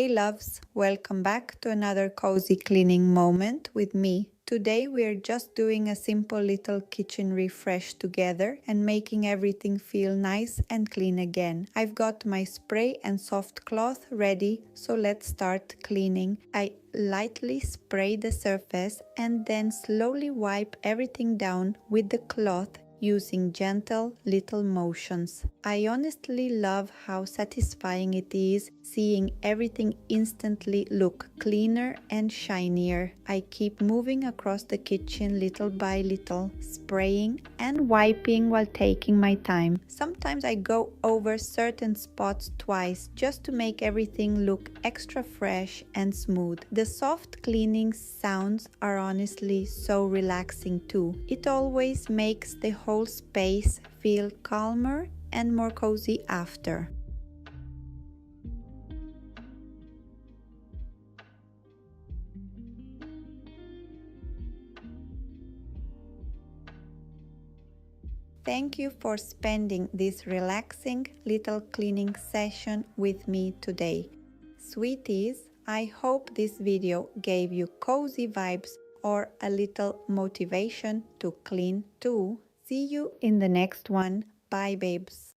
Hey loves, welcome back to another cozy cleaning moment with me. Today we are just doing a simple little kitchen refresh together and making everything feel nice and clean again. I've got my spray and soft cloth ready, so let's start cleaning. I lightly spray the surface and then slowly wipe everything down with the cloth using gentle little motions. I honestly love how satisfying it is seeing everything instantly look cleaner and shinier. I keep moving across the kitchen little by little, spraying and wiping while taking my time. Sometimes I go over certain spots twice just to make everything look extra fresh and smooth. The soft cleaning sounds are honestly so relaxing too. It always makes the whole space feel calmer and more cozy after. Thank you for spending this relaxing little cleaning session with me today. Sweeties, I hope this video gave you cozy vibes or a little motivation to clean too. See you in the next one. Bye babes.